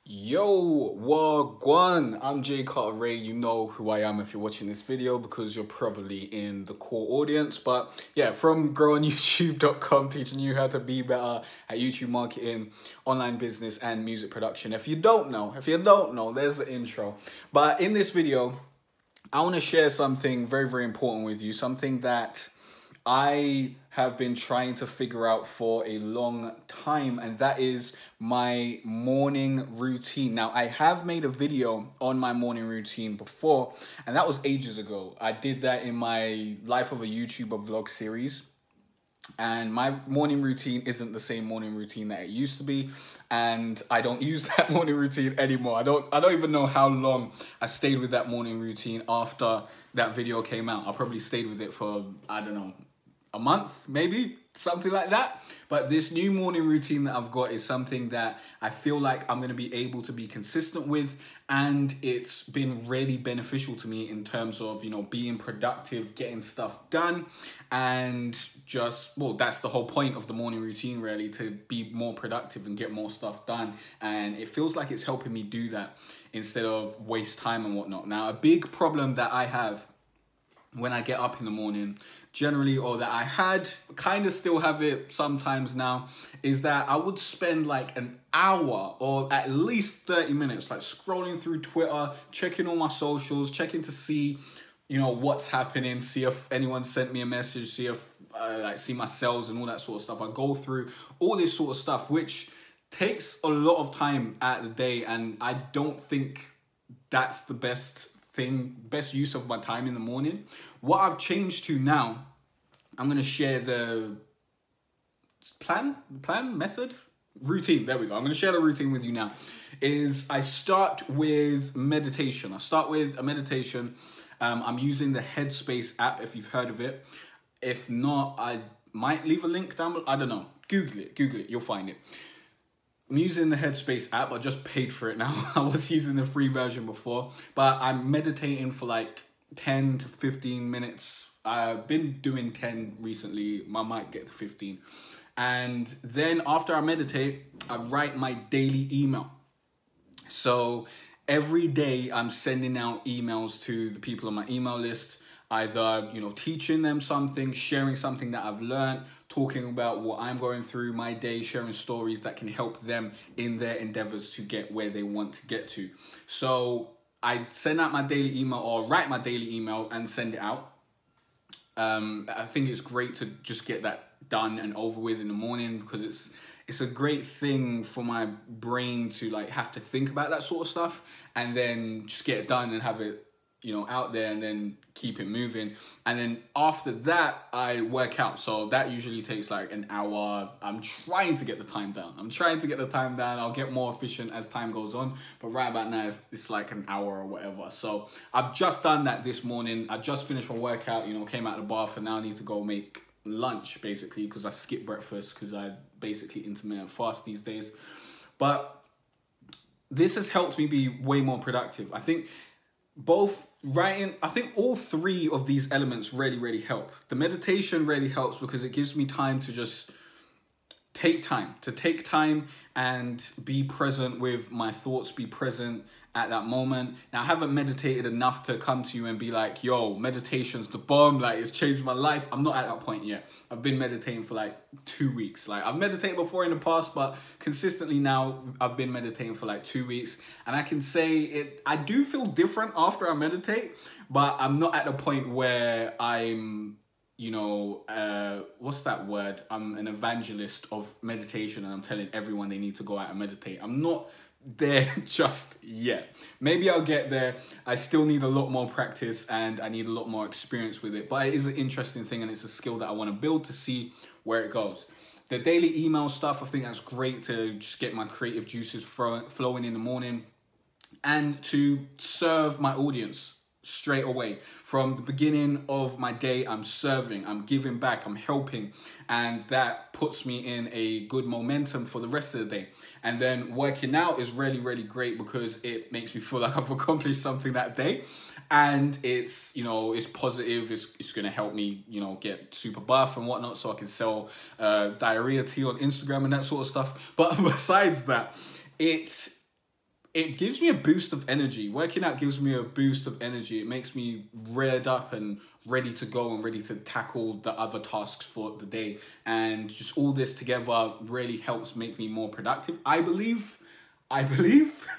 Yo, wagwan, I'm Jay Carter Ray. You know who I am if you're watching this video because you're probably in the core audience. But yeah, from growonyoutube.com, teaching you how to be better at YouTube marketing, online business, and music production. If you don't know, there's the intro. But in this video, I want to share something very, very important with you, something that I have been trying to figure out for a long time, and that is my morning routine. Now, I have made a video on my morning routine before, and that was ages ago. I did that in my Life of a YouTuber vlog series. And my morning routine isn't the same morning routine that it used to be, and I don't use that morning routine anymore. I don't even know how long I stayed with that morning routine after that video came out. I probably stayed with it for, I don't know, a month, maybe, something like that. But this new morning routine that I've got is something that I feel like I'm going to be able to be consistent with, and it's been really beneficial to me in terms of, you know, being productive, getting stuff done, and just, well, that's the whole point of the morning routine, really, to be more productive and get more stuff done. And it feels like it's helping me do that instead of waste time and whatnot. Now, a big problem that I have when I get up in the morning, generally, or that I had, kind of still have it sometimes now, is that I would spend like an hour or at least 30 minutes like scrolling through Twitter, checking all my socials, checking to see, you know, what's happening, see if anyone sent me a message, see if see my sales and all that sort of stuff. I go through all this sort of stuff, which takes a lot of time at the day, and I don't think that's the best use of my time in the morning. What I've changed to now, I'm going to share the routine. There we go. I'm going to share the routine with you now. Is I start with meditation. I start with a meditation. I'm using the Headspace app, if you've heard of it. If not, I might leave a link down below. I don't know. Google it. You'll find it. I'm using the Headspace app. I just paid for it now. I was using the free version before, but I'm meditating for like 10 to 15 minutes. I've been doing 10 recently. I might get to 15. And then after I meditate, I write my daily email. So every day I'm sending out emails to the people on my email list, either, you know, teaching them something, sharing something that I've learned, talking about what I'm going through my day, sharing stories that can help them in their endeavors to get where they want to get to. So I send out my daily email, or write my daily email and send it out. I think it's great to just get that done and over with in the morning, because it's a great thing for my brain to like have to think about that sort of stuff and then just get it done and have it, you know, out there, and then keep it moving. And then after that, I work out. So that usually takes like an hour. I'm trying to get the time down. I'll get more efficient as time goes on. But right about now, it's like an hour or whatever. So I've just done that this morning. I just finished my workout, you know, came out of the bath, and now I need to go make lunch, basically, because I skip breakfast because I basically intermittent fast these days. But this has helped me be way more productive. I think all three of these elements really help. The meditation really helps because it gives me time to just take time and be present with my thoughts, be present at that moment. Now, I haven't meditated enough to come to you and be like, yo, meditation's the bomb, like it's changed my life. I'm not at that point yet. I've been meditating for like 2 weeks. Like, I've meditated before in the past, but consistently now I've been meditating for like 2 weeks. And I can say I do feel different after I meditate, but I'm not at the point where I'm, you know, what's that word? I'm an evangelist of meditation and I'm telling everyone they need to go out and meditate. I'm not there just yet. Maybe I'll get there. I still need a lot more practice and I need a lot more experience with it, but it is an interesting thing and it's a skill that I want to build to see where it goes. The daily email stuff, I think that's great to just get my creative juices flowing in the morning and to serve my audience straight away. From the beginning of my day, I'm serving, I'm giving back, I'm helping, and that puts me in a good momentum for the rest of the day. And then working out is really great because it makes me feel like I've accomplished something that day, and it's, you know, it's positive. It's going to help me, you know, get super buff and whatnot, so I can sell diarrhea tea on Instagram and that sort of stuff. But besides that, it it gives me a boost of energy. Working out gives me a boost of energy. It makes me reared up and ready to go and ready to tackle the other tasks for the day. And just all this together really helps make me more productive. I believe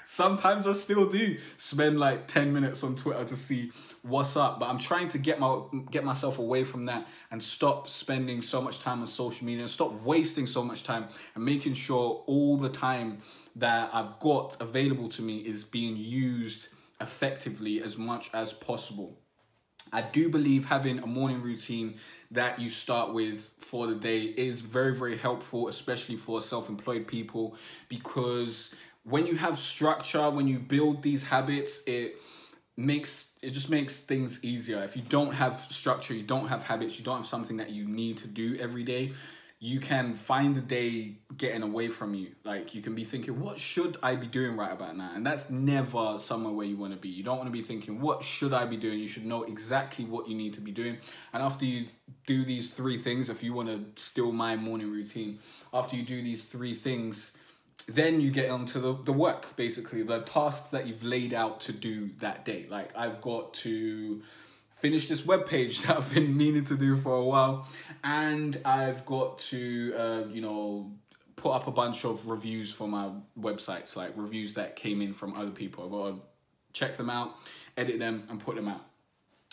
sometimes I still do spend like 10 minutes on Twitter to see what's up, but I'm trying to get myself away from that and stop spending so much time on social media and stop wasting so much time, and making sure all the time that I've got available to me is being used effectively as much as possible. I do believe having a morning routine that you start with for the day is very, very helpful, especially for self-employed people, because when you have structure, when you build these habits, it just makes things easier. If you don't have structure, you don't have habits, you don't have something that you need to do every day, you can find the day getting away from you. Like, you can be thinking, what should I be doing right about now? And that's never somewhere where you want to be. You don't want to be thinking, what should I be doing? You should know exactly what you need to be doing. And after you do these 3 things, if you want to steal my morning routine, after you do these 3 things, then you get onto the work, basically, the tasks that you've laid out to do that day. Like, I've got to finish this webpage that I've been meaning to do for a while, and I've got to, you know, put up a bunch of reviews for my websites, like reviews that came in from other people. I've got to check them out, edit them, and put them out.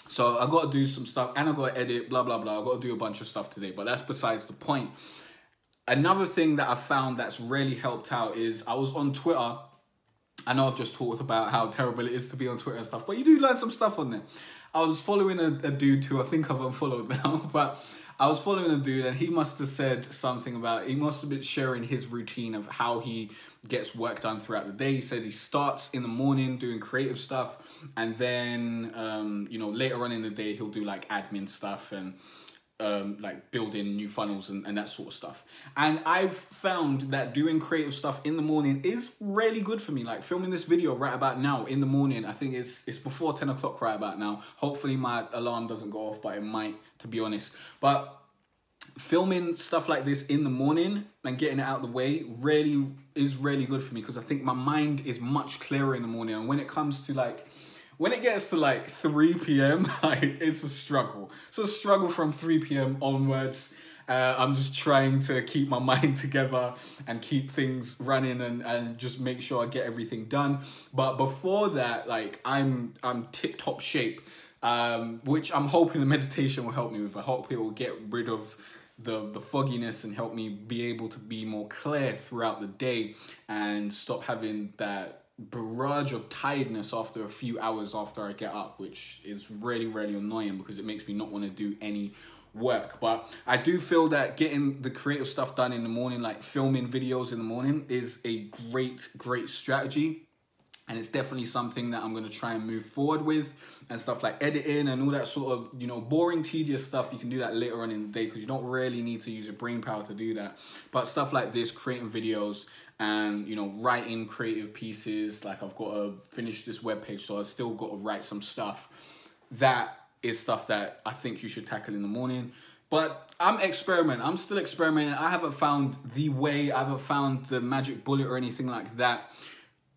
So I've got to do some stuff, and I've got to edit, blah, blah, blah. I've got to do a bunch of stuff today, but that's besides the point. Another thing that I found that's really helped out is I was on Twitter. I know I've just talked about how terrible it is to be on Twitter and stuff, but you do learn some stuff on there. I was following a dude who I think I've unfollowed now, but I was following a dude, and he must have said something about, he must have been sharing his routine of how he gets work done throughout the day. He said he starts in the morning doing creative stuff, and then, you know, later on in the day, he'll do like admin stuff and like building new funnels and that sort of stuff. And I've found that doing creative stuff in the morning is really good for me. Like filming this video right about now in the morning, I think it's before 10 o'clock right about now. Hopefully my alarm doesn't go off, but it might, to be honest. But filming stuff like this in the morning and getting it out of the way is really good for me, because I think my mind is much clearer in the morning. And when it comes to like, when it gets to like 3 p.m, like, it's a struggle. It's a struggle from 3 p.m. onwards. I'm just trying to keep my mind together and keep things running and just make sure I get everything done. But before that, like, I'm tip-top shape, which I'm hoping the meditation will help me with. I hope it will get rid of the fogginess and help me be able to be more clear throughout the day and stop having that barrage of tiredness after a few hours after I get up, which is really, really annoying because it makes me not want to do any work. But I do feel that getting the creative stuff done in the morning, like filming videos in the morning, is a great strategy. And it's definitely something that I'm going to try and move forward with. And stuff like editing and all that sort of, you know, boring, tedious stuff, you can do that later on in the day because you don't really need to use your brain power to do that. But stuff like this, creating videos and, you know, writing creative pieces, like I've got to finish this webpage, so I've still got to write some stuff. That is stuff that I think you should tackle in the morning. But I'm still experimenting. I haven't found the way, I haven't found the magic bullet or anything like that.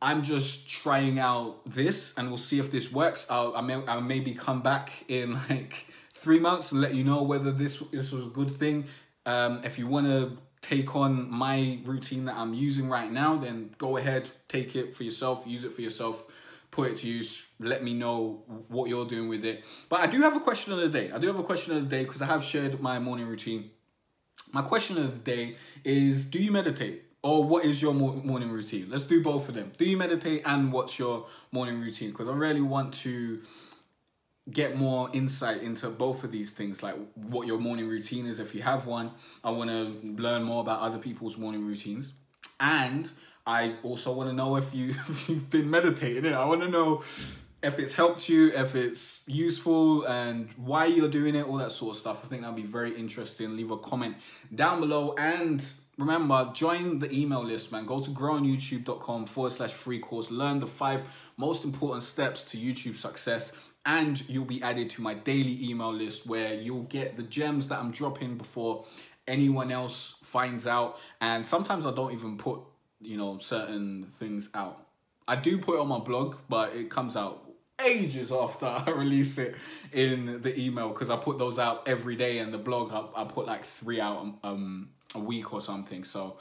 I'm just trying out this, and we'll see if this works. I'll maybe come back in like 3 months and let you know whether this was a good thing. If you want to take on my routine that I'm using right now, then go ahead, take it for yourself, use it for yourself, put it to use, let me know what you're doing with it. But I do have a question of the day. Because I have shared my morning routine. My question of the day is, do you meditate? Or what is your morning routine? Let's do both of them. Do you meditate, and what's your morning routine? Because I really want to get more insight into both of these things, like what your morning routine is if you have one. I want to learn more about other people's morning routines. And I also want to know if you've been meditating. I want to know if it's helped you, if it's useful, and why you're doing it, all that sort of stuff. I think that'll be very interesting. Leave a comment down below, and remember, join the email list, man. Go to growonyoutube.com/free course. Learn the 5 most important steps to YouTube success, and you'll be added to my daily email list where you'll get the gems that I'm dropping before anyone else finds out. And sometimes I don't even put, you know, certain things out I do put it on my blog, but it comes out ages after I release it in the email, because I put those out every day, and the blog I put like 3 out a week or something. So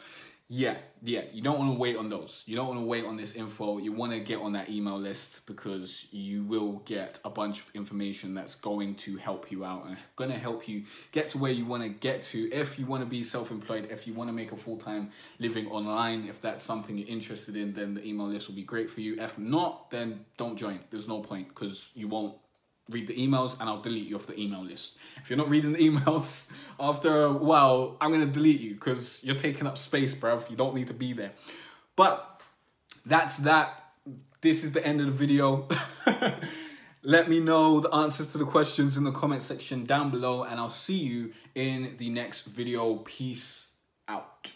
yeah, you don't want to wait on those. You don't want to wait on this info. You want to get on that email list, because you will get a bunch of information that's going to help you out and going to help you get to where you want to get to. If you want to be self-employed, if you want to make a full-time living online, if that's something you're interested in, then the email list will be great for you. If not, then don't join. There's no point, because you won't read the emails, and I'll delete you off the email list. If you're not reading the emails, after a while, I'm gonna delete you, because you're taking up space, bruv. You don't need to be there. But that's that. This is the end of the video. Let me know the answers to the questions in the comment section down below, and I'll see you in the next video. Peace out.